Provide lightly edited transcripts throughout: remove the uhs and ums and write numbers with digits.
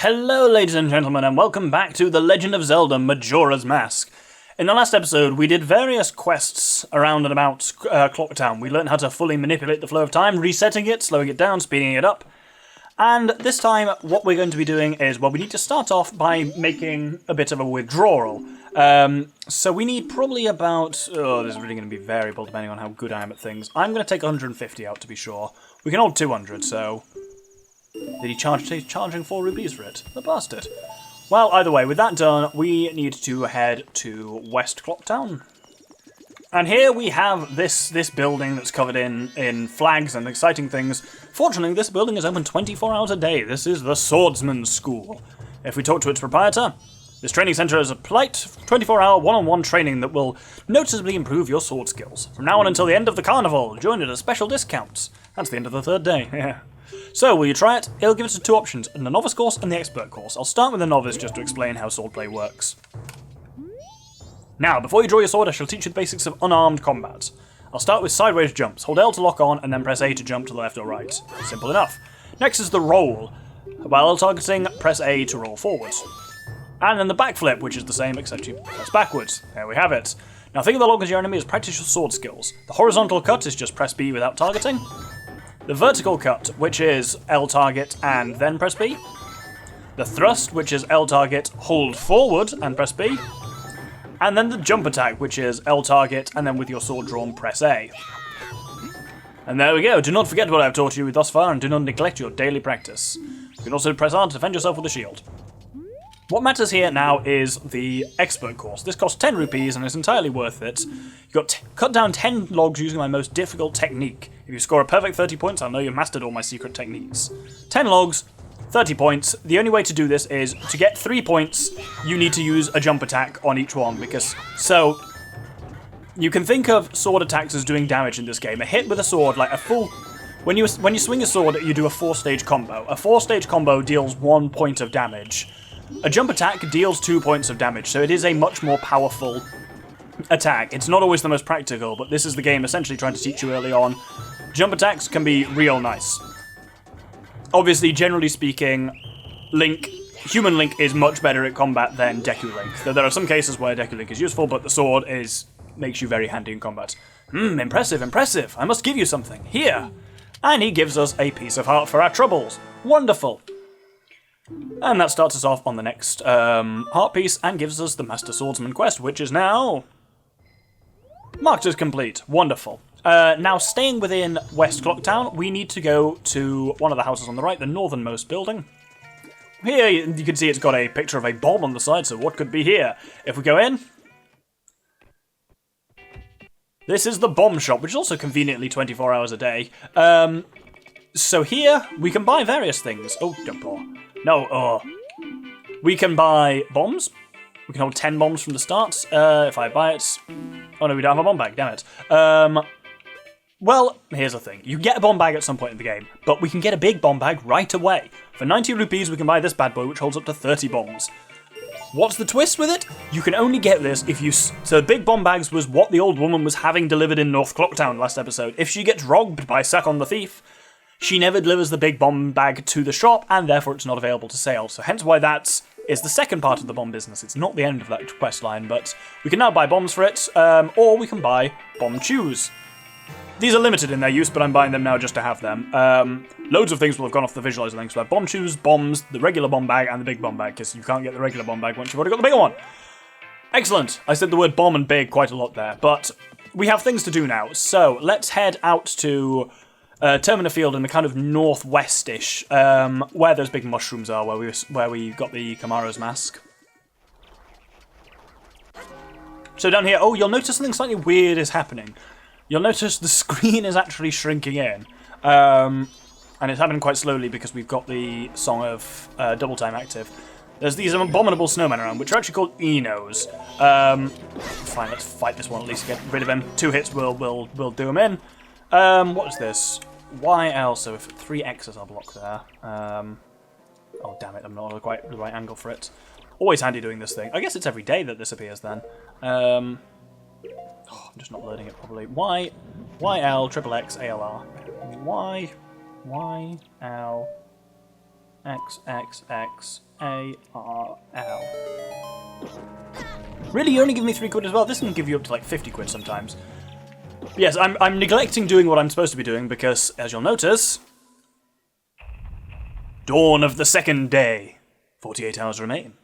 Hello ladies and gentlemen, and welcome back to The Legend of Zelda Majora's Mask. In the last episode we did various quests around and about Clock Town. We learned how to fully manipulate the flow of time, resetting it, slowing it down, speeding it up. And this time what we're going to be doing is, well, we need to start off by making a bit of a withdrawal. So we need probably about, this is really going to be variable depending on how good I am at things. I'm going to take 150 out to be sure. We can hold 200, so... Did he charge? He's charging 4 rupees for it. The bastard. Well, either way, with that done, we need to head to West Clocktown. And here we have this building that's covered in flags and exciting things. Fortunately, this building is open 24 hours a day. This is the Swordsman's School. If we talk to its proprietor, this training centre is a polite 24-hour one-on-one training that will noticeably improve your sword skills. From now on until the end of the carnival, join at a special discount. That's the end of the 3rd day, yeah. So, will you try it? It'll give us 2 options, the novice course and the expert course. I'll start with the novice just to explain how swordplay works. Now, before you draw your sword, I shall teach you the basics of unarmed combat. I'll start with sideways jumps. Hold L to lock on, and then press A to jump to the left or right. Simple enough. Next is the roll. While targeting, press A to roll forwards. And then the backflip, which is the same except you press backwards. There we have it. Now think of the log as your enemy as practice your sword skills. The horizontal cut is just press B without targeting. The vertical cut, which is L target and then press B. The thrust, which is L target, hold forward and press B. And then the jump attack, which is L target and then with your sword drawn press A. And there we go. Do not forget what I've taught you thus far and do not neglect your daily practice. You can also press R to defend yourself with a shield. What matters here now is the expert course. This costs 10 rupees and is entirely worth it. You've got to cut down 10 logs using my most difficult technique. If you score a perfect 30 points, I'll know you've mastered all my secret techniques. 10 logs, 30 points. The only way to do this is, to get 3 points, you need to use a jump attack on each one, because... So, you can think of sword attacks as doing damage in this game. A hit with a sword, like a full... When you swing a sword, you do a 4-stage combo. A 4-stage combo deals 1 point of damage. A jump attack deals 2 points of damage, so it is a much more powerful attack. It's not always the most practical, but this is the game essentially trying to teach you early on. Jump attacks can be real nice. Obviously, generally speaking, human Link is much better at combat than Deku Link. Though there are some cases where Deku Link is useful, but the sword makes you very handy in combat. Impressive, impressive. I must give you something. Here. And he gives us a piece of heart for our troubles. Wonderful. And that starts us off on the next heart piece and gives us the Master Swordsman quest, which is now marked as complete. Wonderful. Now, staying within West Clocktown, we need to go to one of the houses on the right, the northernmost building. Here, you can see it's got a picture of a bomb on the side, so what could be here? If we go in... This is the bomb shop, which is also conveniently 24 hours a day. So here, we can buy various things. Oh, don't pour. No, we can buy bombs. We can hold 10 bombs from the start. If I buy it... Oh no, we don't have a bomb bag, damn it. Well, here's the thing. You get a bomb bag at some point in the game, but we can get a big bomb bag right away. For 90 rupees, we can buy this bad boy, which holds up to 30 bombs. What's the twist with it? You can only get this if you... So big bomb bags was what the old woman was having delivered in North Clocktown last episode. If she gets robbed by Sakon the Thief, she never delivers the big bomb bag to the shop, and therefore it's not available to sale. So hence why that is the second part of the bomb business. It's not the end of that quest line, but we can now buy bombs for it, or we can buy bomb chews. These are limited in their use, but I'm buying them now just to have them. Loads of things will have gone off the visualizer links. We have bomb chews, bombs, the regular bomb bag, and the big bomb bag, because you can't get the regular bomb bag once you've already got the bigger one. Excellent. I said the word bomb and big quite a lot there, but we have things to do now. So let's head out to Termina Field in the kind of northwest-ish, where those big mushrooms are, where we got the Kamaro's mask. So down here, you'll notice something slightly weird is happening. You'll notice the screen is actually shrinking in, and it's happening quite slowly because we've got the Song of Double Time active. There's these abominable snowmen around, which are actually called Enos. Fine, let's fight this one at least to get rid of him. 2 hits will do him in. What is this? YL, so if 3 X's are blocked there. Oh damn it, I'm not quite the right angle for it. Always handy doing this thing. I guess it's every day that this appears then. I'm just not loading it properly. YL, triple X, ALR. Y, L, X, X, X, Really, you only give me 3 quid as well? This can give you up to like 50 quid sometimes. Yes, I'm neglecting doing what I'm supposed to be doing because, as you'll notice, dawn of the second day. 48 hours remain.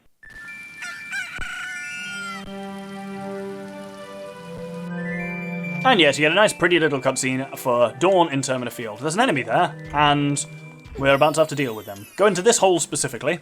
And yes, you get a nice pretty little cutscene for Dawn in Termina Field. There's an enemy there, and we're about to have to deal with them. Go into this hole specifically.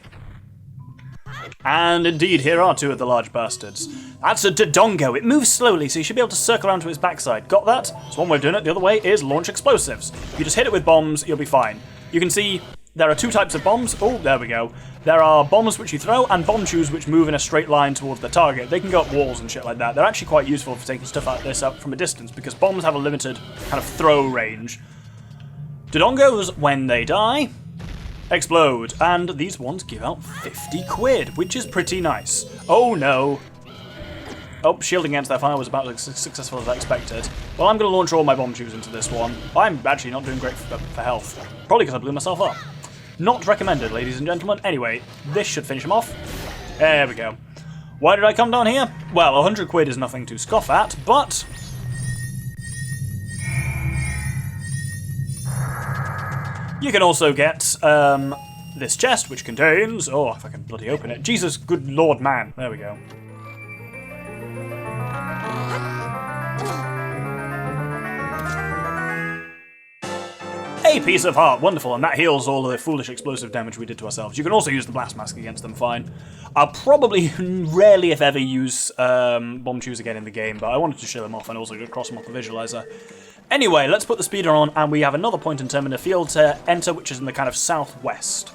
And indeed, here are 2 of the large bastards. That's a Dodongo. It moves slowly, so you should be able to circle around to its backside. Got that? That's one way of doing it. The other way is launch explosives. If you just hit it with bombs, you'll be fine. You can see there are 2 types of bombs. Oh, there we go. There are bombs which you throw and bomb shoes which move in a straight line towards the target. They can go up walls and shit like that. They're actually quite useful for taking stuff like this up from a distance because bombs have a limited kind of throw range. Dodongos, when they die, explode, and these ones give out 50 quid, which is pretty nice. Oh no. Oh, shield against that fire was about as successful as I expected. Well, I'm going to launch all my bomb shoes into this one. I'm actually not doing great for health. Probably because I blew myself up. Not recommended, ladies and gentlemen. Anyway, this should finish him off. There we go. Why did I come down here? Well, 100 quid is nothing to scoff at, but you can also get this chest, which contains... Oh, if I can bloody open it. Jesus, good lord, man. There we go. A piece of heart, wonderful, and that heals all of the foolish explosive damage we did to ourselves. You can also use the blast mask against them, fine. I'll probably rarely, if ever, use bomb shoes again in the game, but I wanted to show them off and also just cross them off the visualizer. Anyway, let's put the speeder on, and we have another point in Termina Field to enter, which is in the kind of southwest.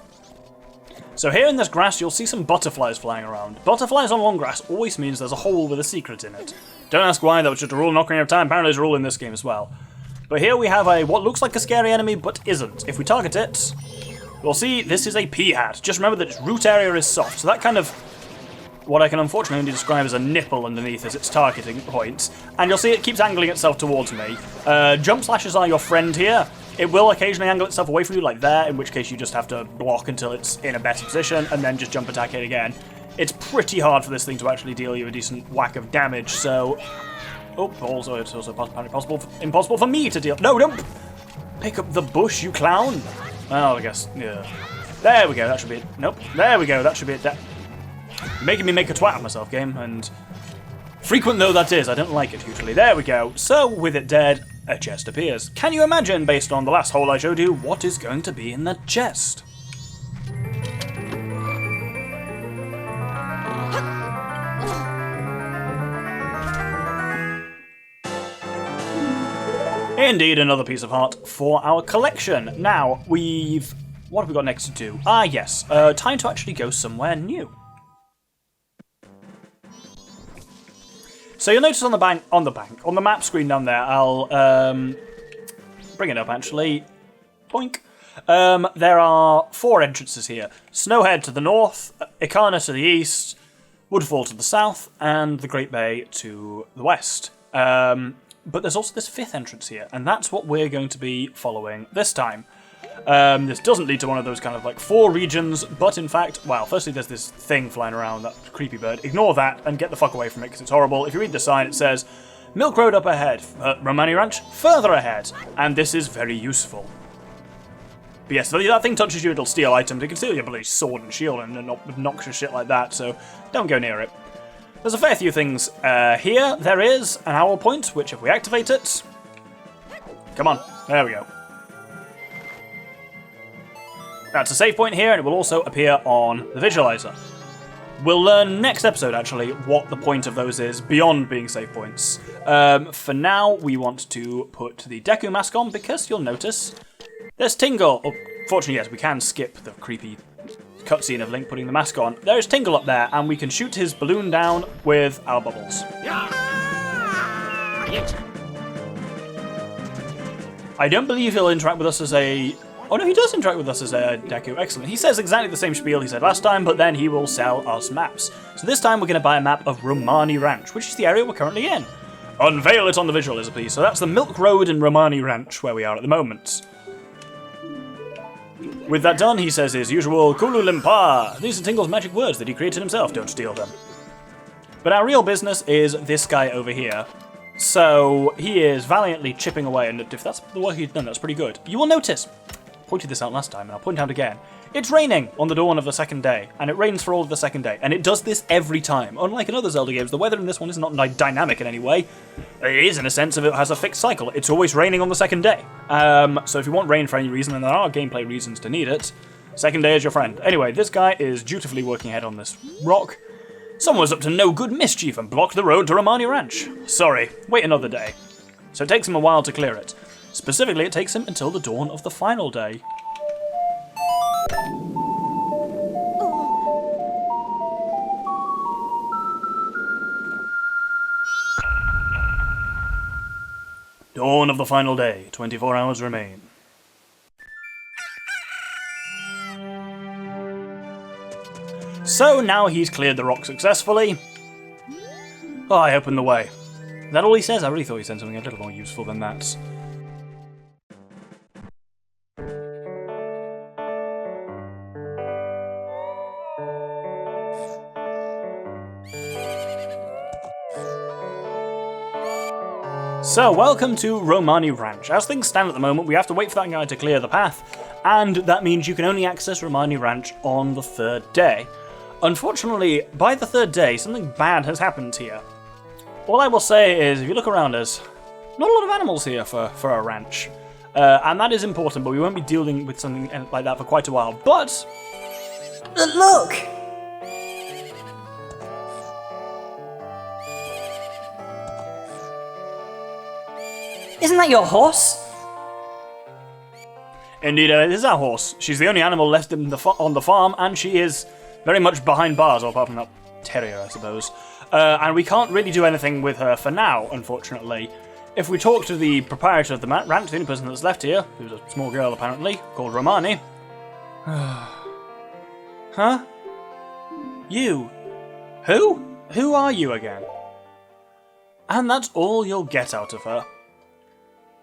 So here in this grass, you'll see some butterflies flying around. Butterflies on long grass always means there's a hole with a secret in it. Don't ask why, that was just a rule in Ocarina of Time. Apparently there's a rule in this game as well. But here we have what looks like a scary enemy, but isn't. If we target it, we'll see this is a pea-hat. Just remember that its root area is soft, so that kind of what I can unfortunately only describe as a nipple underneath is its targeting point. And you'll see it keeps angling itself towards me. Jump slashes are your friend here. It will occasionally angle itself away from you like there, in which case you just have to block until it's in a better position, and then just jump attack it again. It's pretty hard for this thing to actually deal you a decent whack of damage, so... Oh, also, it's also impossible for me to deal... No, don't pick up the bush, you clown! Oh, I guess, yeah. There we go, that should be it. Nope, there we go, that should be it. Making me make a twat of myself, game, and... Frequent though that is, I don't like it hugely. There we go. So, with it dead, a chest appears. Can you imagine, based on the last hole I showed you, what is going to be in that chest? Indeed, another piece of heart for our collection. Now, what have we got next to do? Ah, yes. Time to actually go somewhere new. So you'll notice on the map screen down there, I'll bring it up actually. Boink. There are 4 entrances here. Snowhead to the north, Ikana to the east, Woodfall to the south, and the Great Bay to the west. But there's also this 5th entrance here, and that's what we're going to be following this time. This doesn't lead to one of those kind of like 4 regions, but in fact, well, firstly there's this thing flying around, that creepy bird. Ignore that and get the fuck away from it because it's horrible. If you read the sign, it says, Milk Road up ahead, Romani Ranch further ahead, and this is very useful. But yes, that thing touches you, it'll steal items. It can steal your bloody sword and shield and obnoxious shit like that, so don't go near it. There's a fair few things here. There is an owl point, which if we activate it... Come on, there we go. That's a save point here, and it will also appear on the visualizer. We'll learn next episode, actually, what the point of those is beyond being save points. For now, we want to put the Deku mask on, because you'll notice there's Tingle. Oh, fortunately, yes, we can skip the creepy cutscene of Link putting the mask on. There's Tingle up there, and we can shoot his balloon down with our bubbles. I don't believe he'll interact with us as a... Oh no, he does interact with us as a Deku. Excellent. He says exactly the same spiel he said last time, but then he will sell us maps. So this time we're going to buy a map of Romani Ranch, which is the area we're currently in. Unveil it on the visualizer, please. So that's the Milk Road in Romani Ranch, where we are at the moment. With that done, he says his usual Kulu Limpa. These are Tingle's magic words that he created himself, don't steal them. But our real business is this guy over here. So he is valiantly chipping away, and if that's the work he's done, that's pretty good. You will notice, I pointed this out last time, and I'll point it out again, it's raining on the dawn of the second day, and it rains for all of the second day, and it does this every time. Unlike in other Zelda games, the weather in this one is not dynamic in any way. It is in a sense of it has a fixed cycle. It's always raining on the second day. So if you want rain for any reason, and there are gameplay reasons to need it, second day is your friend. Anyway, this guy is dutifully working ahead on this rock. Someone was up to no good mischief and blocked the road to Romani Ranch. Sorry, wait another day. So it takes him a while to clear it. Specifically, it takes him until the dawn of the final day. Dawn of the final day, 24 hours remain. So now he's cleared the rock successfully. Oh, I opened the way. Is that all he says? I really thought he said something a little more useful than that. So, welcome to Romani Ranch. As things stand at the moment, we have to wait for that guy to clear the path, and that means you can only access Romani Ranch on the third day. Unfortunately, by the third day, something bad has happened here. All I will say is, if you look around us, not a lot of animals here for a ranch. And that is important, but we won't be dealing with something like that for quite a while. But, Look! Isn't that your horse? Indeed, it is our horse. She's the only animal left on the farm, and she is very much behind bars, or apart from that terrier, I suppose. And we can't really do anything with her for now, unfortunately. If we talk to the proprietor of the ranch, the only person that's left here, who's a small girl apparently, called Romani. Huh? You? Who? Who are you again? And that's all you'll get out of her.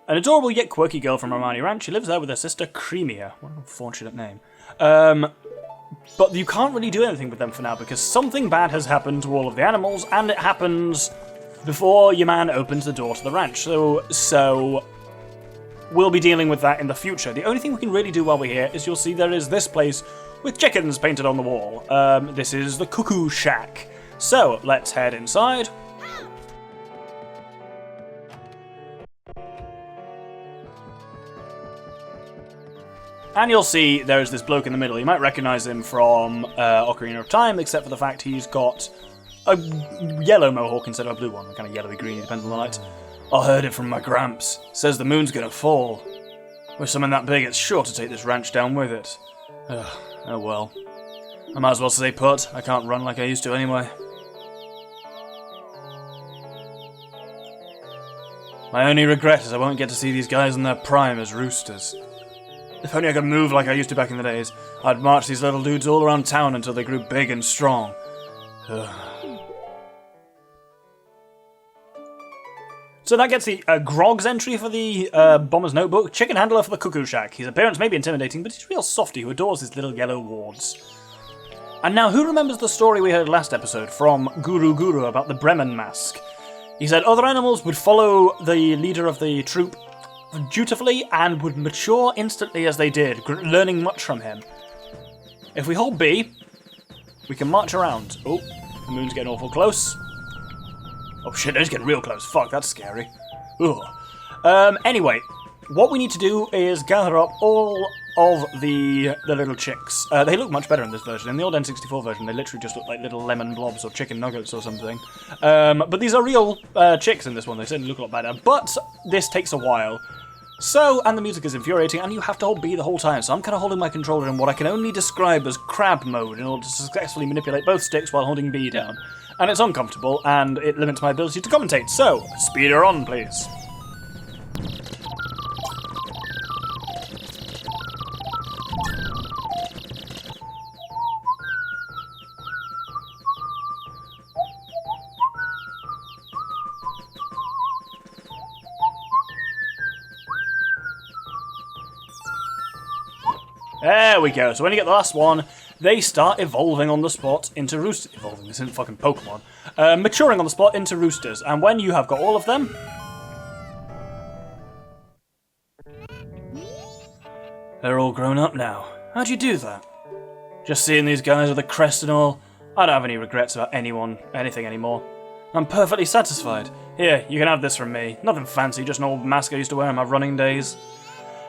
An adorable yet quirky girl from Romani Ranch. She lives there with her sister, Creamia. What an unfortunate name. But you can't really do anything with them for now because something bad has happened to all of the animals, and it happens before your man opens the door to the ranch. So we'll be dealing with that in the future. The only thing we can really do while we're here is you'll see there is this place with chickens painted on the wall. This is the Cuckoo Shack. So let's head inside. And you'll see there's this bloke in the middle. You might recognise him from Ocarina of Time, except for the fact he's got a yellow mohawk instead of a blue one. Kind of yellowy-greeny, depends on the light. I heard it from my gramps. Says the moon's gonna fall. With something that big, it's sure to take this ranch down with it. Oh well. I might as well stay put. I can't run like I used to anyway. My only regret is I won't get to see these guys in their prime as roosters. If only I could move like I used to back in the days, I'd march these little dudes all around town until they grew big and strong. So that gets the Grog's entry for the Bomber's Notebook, Chicken Handler for the Cuckoo Shack. His appearance may be intimidating, but he's a real softy who adores his little yellow wards. And now, who remembers the story we heard last episode from Guru about the Bremen mask? He said other animals would follow the leader of the troop dutifully and would mature instantly as they did, learning much from him. If we hold B, we can march around. Oh, the moon's getting awful close. Oh shit, it's getting real close. Fuck, that's scary. Ugh. Anyway, what we need to do is gather up all of the little chicks. They look much better in this version. In the old N64 version, they literally just look like little lemon blobs or chicken nuggets or something. But these are real chicks in this one. They certainly look a lot better. But this takes a while. So, and the music is infuriating, and you have to hold B the whole time, so I'm kind of holding my controller in what I can only describe as crab mode in order to successfully manipulate both sticks while holding B down. And it's uncomfortable, and it limits my ability to commentate, so, speed her on, please. There we go. So when you get the last one, they start evolving on the spot into roosters. Evolving, this isn't fucking Pokemon. Maturing on the spot into roosters. And when you have got all of them... They're all grown up now. How'd you do that? Just seeing these guys with a crest and all, I don't have any regrets about anything anymore. I'm perfectly satisfied. Here, you can have this from me. Nothing fancy, just an old mask I used to wear in my running days.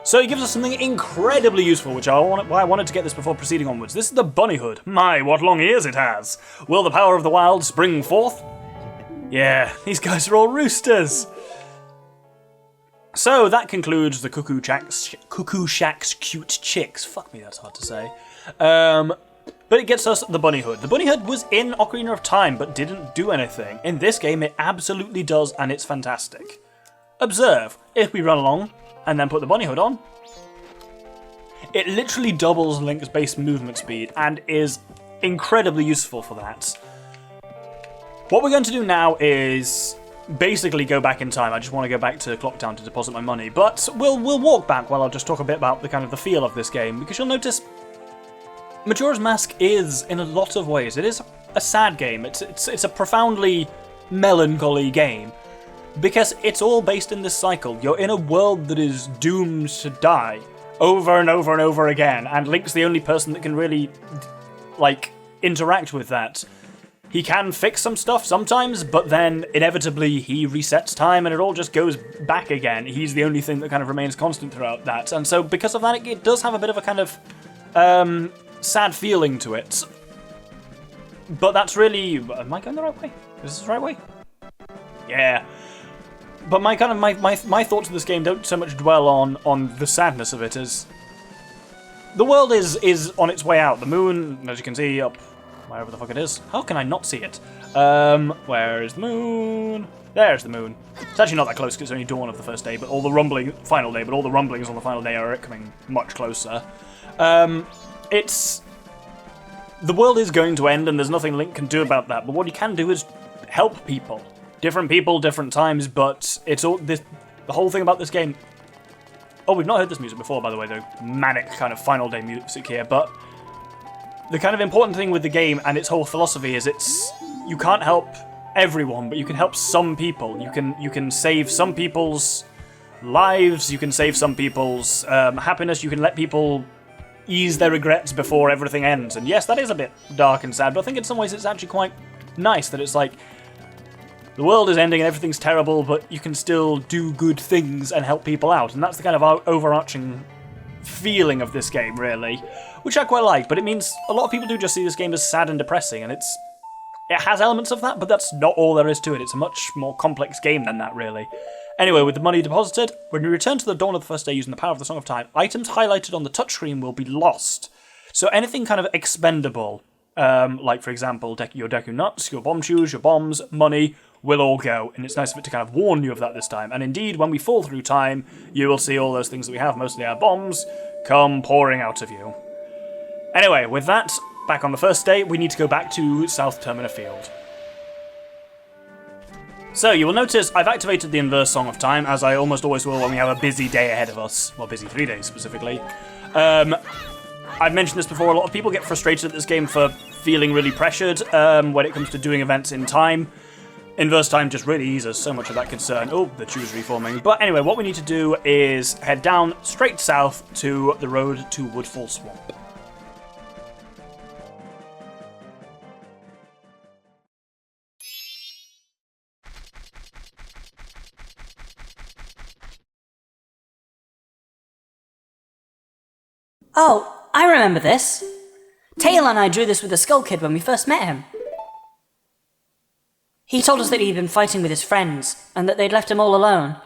So he gives us something incredibly useful, why I wanted to get this before proceeding onwards. This is the bunny hood. My, what long ears it has! Will the power of the wild spring forth? Yeah, these guys are all roosters! So that concludes the Cuckoo Shack's cute chicks. Fuck me, that's hard to say. But it gets us the bunny hood. The bunny hood was in Ocarina of Time, but didn't do anything. In this game, it absolutely does, and it's fantastic. Observe, if we run along, and then put the bunny hood on, it literally doubles Link's base movement speed, and is incredibly useful for that. What we're going to do now is basically go back in time. I just want to go back to Clock Town to deposit my money, but we'll walk back while I'll just talk a bit about the feel of this game, because you'll notice Majora's Mask is, in a lot of ways, it is a sad game. It's a profoundly melancholy game, because it's all based in this cycle. You're in a world that is doomed to die over and over and over again, and Link's the only person that can really, interact with that. He can fix some stuff sometimes, but then inevitably he resets time and it all just goes back again. He's the only thing that kind of remains constant throughout that. And so because of that, it does have a bit of a kind of sad feeling to it. But that's really... Am I going the right way? Is this the right way? Yeah. But my thoughts of this game don't so much dwell on the sadness of it as... The world is on its way out. The moon, as you can see, up... wherever the fuck it is. How can I not see it? Where is the moon? There's the moon. It's actually not that close because it's only dawn of the first day, but all the final rumblings on the final day are coming much closer. The world is going to end and there's nothing Link can do about that, but what he can do is help people. Different people, different times, but it's all the whole thing about this game... Oh, we've not heard this music before, by the way, the manic kind of final day music here, but the kind of important thing with the game and its whole philosophy is you can't help everyone, but you can help some people. You can save some people's lives, you can save some people's happiness, you can let people ease their regrets before everything ends. And yes, that is a bit dark and sad, but I think in some ways it's actually quite nice that it's like, the world is ending and everything's terrible, but you can still do good things and help people out. And that's the kind of overarching feeling of this game, really, which I quite like, but it means a lot of people do just see this game as sad and depressing, and it has elements of that, but that's not all there is to it. It's a much more complex game than that, really. Anyway, with the money deposited, when we return to the dawn of the first day using the power of the Song of Time, items highlighted on the touchscreen will be lost. So anything kind of expendable, like, for example, your Deku Nuts, your Bomb Shoes, your bombs, money, will all go, and it's nice of it to kind of warn you of that this time. And indeed, when we fall through time, you will see all those things that we have, mostly our bombs, come pouring out of you. Anyway, with that, back on the first day, we need to go back to South Termina Field. So, you will notice I've activated the inverse Song of Time, as I almost always will when we have a busy day ahead of us. Well, busy 3 days, specifically. I've mentioned this before, a lot of people get frustrated at this game for feeling really pressured when it comes to doing events in time. Inverse time just really eases so much of that concern. Oh, the tree's reforming. But anyway, what we need to do is head down straight south to the road to Woodfall Swamp. Oh, I remember this. Taylor and I drew this with the Skull Kid when we first met him. He told us that he'd been fighting with his friends, and that they'd left him all alone.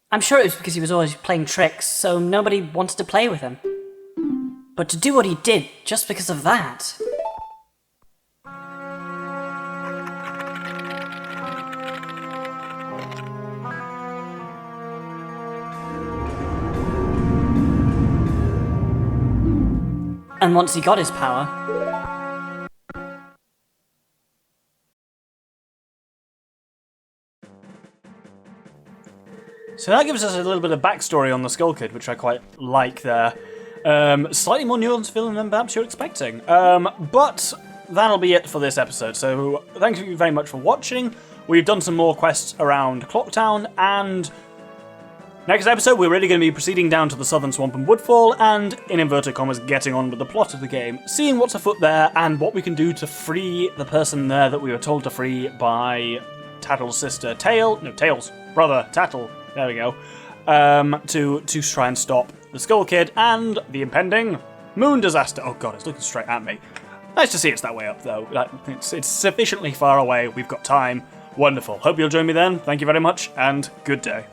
I'm sure it was because he was always playing tricks, so nobody wanted to play with him. But to do what he did just because of that... And once he got his power... So that gives us a little bit of backstory on the Skull Kid, which I quite like there. Slightly more nuanced villain than perhaps you're expecting. But that'll be it for this episode. So thank you very much for watching. We've done some more quests around Clocktown, and next episode we're really going to be proceeding down to the Southern Swamp and Woodfall, and in inverted commas getting on with the plot of the game, seeing what's afoot there and what we can do to free the person there that we were told to free by Tattle's sister Tails' brother Tattle. There we go. To try and stop the Skull Kid and the impending moon disaster. Oh god, it's looking straight at me. Nice to see it's that way up though. It's sufficiently far away. We've got time. Wonderful. Hope you'll join me then. Thank you very much and good day.